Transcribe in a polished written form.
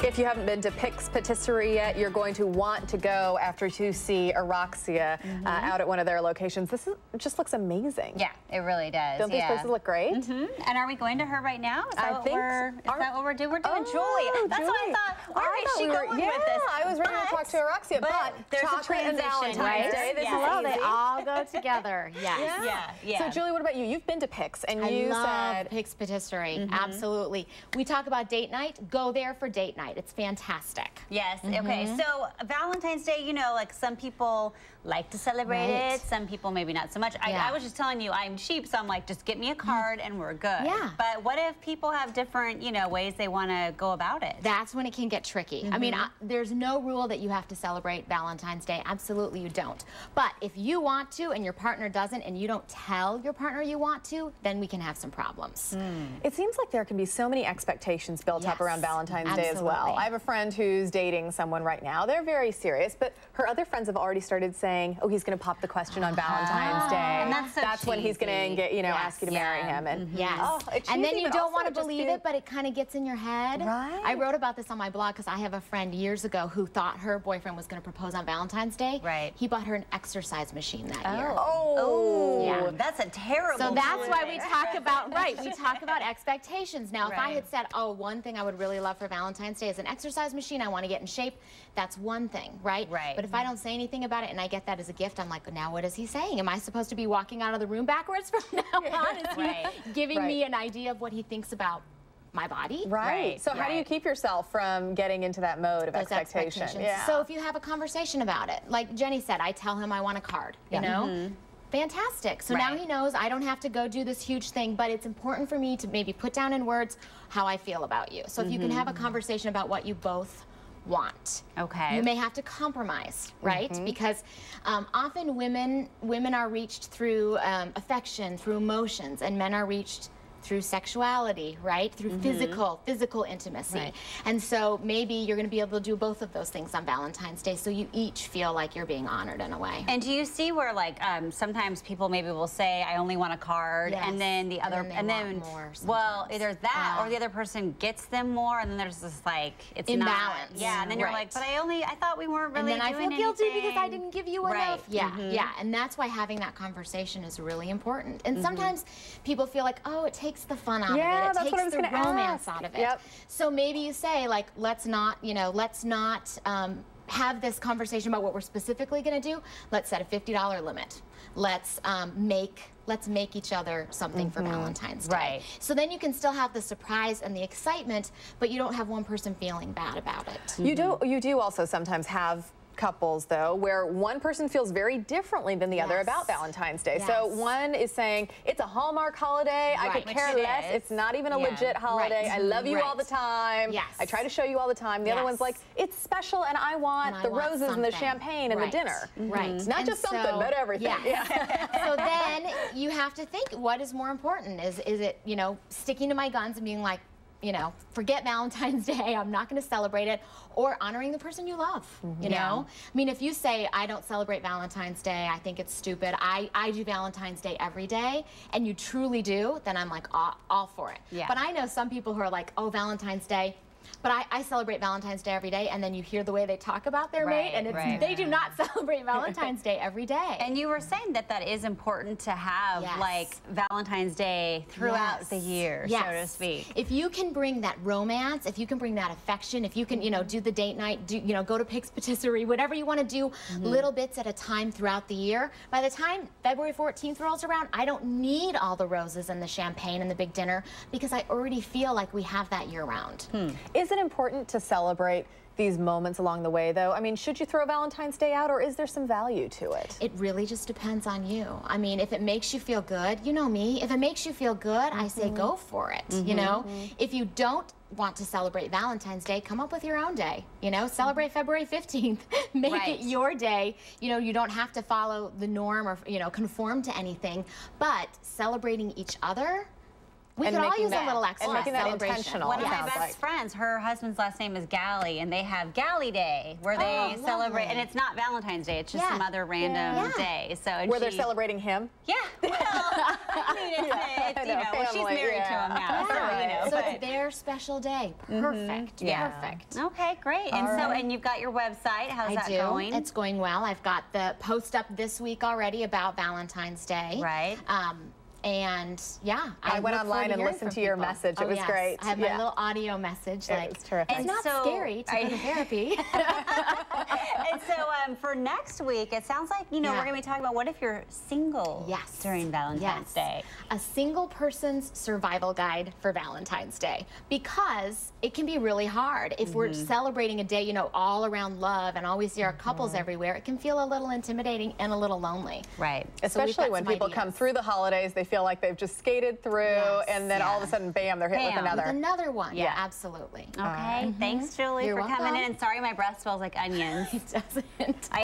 If you haven't been to Pick's Patisserie yet, you're going to want to go after you see Araxia out at one of their locations. This just looks amazing. Yeah, it really does. Don't these places look great? And are we going to her right now? Is that what we're doing? We're doing Julie. That's Julie. what I thought. Where is she going with this? I was ready to talk to Araxia, but there's chocolate and Valentine's Day. This is Hello, they easy. all go together. Yes. Yeah. So Julie, what about you? You've been to Pick's, and you love said Pick's Patisserie. Absolutely. We talk about date night. Go there for date night. It's fantastic. Yes. Okay. So Valentine's Day, you know, like some people like to celebrate it. Some people maybe not so much. I was just telling you, I'm cheap, so I'm like, just get me a card and we're good. Yeah. But what if people have different, you know, ways they want to go about it? That's when it can get tricky. I mean, there's no rule that you have to celebrate Valentine's Day. Absolutely you don't. But if you want to and your partner doesn't, and you don't tell your partner you want to, then we can have some problems. it seems like there can be so many expectations built up around Valentine's Day as well. I have a friend who's dating someone right now. They're very serious, but her other friends have already started saying, oh, he's going to pop the question on Valentine's Day. And that's when he's going to get, you know, ask you to marry him. And and then you don't want to believe it, but it kind of gets in your head. Right. I wrote about this on my blog because I have a friend years ago who thought her boyfriend was going to propose on Valentine's Day. Right. He bought her an exercise machine that year. Oh, that's a terrible. So that's why we talk about, we talk about expectations. Now, if I had said, oh, one thing I would really love for Valentine's Day is an exercise machine, I want to get in shape, that's one thing, right? But if I don't say anything about it and I get that as a gift, I'm like, now what is he saying? Am I supposed to be walking out of the room backwards from now on? Is he giving me an idea of what he thinks about my body? So how do you keep yourself from getting into that mode of expectation? So if you have a conversation about it, like Jenny said, I tell him I want a card, you know? Fantastic. So now he knows I don't have to go do this huge thing, but it's important for me to maybe put down in words how I feel about you. So if you can have a conversation about what you both want. You may have to compromise, right? Because often women are reached through affection, through emotions, and men are reached through sexuality, right? Through physical intimacy. And so maybe you're going to be able to do both of those things on Valentine's Day, so you each feel like you're being honored in a way. And do you see where, like, sometimes people maybe will say, I only want a card, and then the other, and then well, either that or the other person gets them more, and then there's this, like, it's imbalance. And then you're like, but I thought we weren't really and then doing I feel guilty anything. because I didn't give you enough. And that's why having that conversation is really important. And sometimes people feel like, oh, it takes the fun out of it. It takes the romance out of it. So maybe you say, like, let's not, you know, have this conversation about what we're specifically going to do. Let's set a $50 limit. Let's make each other something for Valentine's Day. So then you can still have the surprise and the excitement, but you don't have one person feeling bad about it. You do also sometimes have couples, though, where one person feels very differently than the other about Valentine's Day. So one is saying, it's a Hallmark holiday, I could care less, it's not even a legit holiday, I love you all the time, I try to show you all the time. The other one's like, it's special and I want the roses and the champagne and the dinner. Not just something, but everything. So then you have to think, what is more important? Is it, you know, sticking to my guns and being like, you know, forget Valentine's Day, I'm not going to celebrate it, or honoring the person you love, you know? I mean, if you say, I don't celebrate Valentine's Day, I think it's stupid, I do Valentine's Day every day, and you truly do, then I'm like, all for it. But I know some people who are like, oh, Valentine's Day, but I celebrate Valentine's Day every day, and then you hear the way they talk about their mate, and they do not celebrate Valentine's Day every day. And you were saying that that is important to have, like, Valentine's Day throughout the year, so to speak. If you can bring that romance, if you can bring that affection, if you can, you know, do the date night, you know, go to Pick's Patisserie, whatever you want to do, little bits at a time throughout the year. By the time February 14th rolls around, I don't need all the roses and the champagne and the big dinner, because I already feel like we have that year-round. Is it important to celebrate these moments along the way, though? I mean, should you throw Valentine's Day out, or is there some value to it? It really just depends on you. I mean, if it makes you feel good, you know me, if it makes you feel good, I say go for it, you know? If you don't want to celebrate Valentine's Day, come up with your own day, you know? Celebrate February 15th. Make it your day. You know, you don't have to follow the norm or, you know, conform to anything, but celebrating each other, We could all use a little extra and making that celebration. intentional. One of my best friends, her husband's last name is Galley, and they have Galley Day, where they celebrate, and it's not Valentine's Day, it's just some other random day. So where they're celebrating him? Yeah, well, I mean, she's married to him now, so it's their special day. Perfect, perfect. Okay, great. And and you've got your website. How's that going? It's going well. I've got the post up this week already about Valentine's Day. Right. And yeah, I went online and listened to your message. It was great. I have my little audio message. It's terrific. It's not scary to go to therapy. And so for next week, it sounds like, we're going to be talking about what if you're single during Valentine's Day. A single person's survival guide for Valentine's Day, because it can be really hard. If we're celebrating a day, all around love and always see our couples everywhere, it can feel a little intimidating and a little lonely. Right. Especially when people come through the holidays, they feel like they've just skated through, and then all of a sudden, bam, they're hit with another. With another one. Yeah, absolutely. Okay. Thanks, Julie, for coming in. And sorry, my breath smells like onions. It doesn't.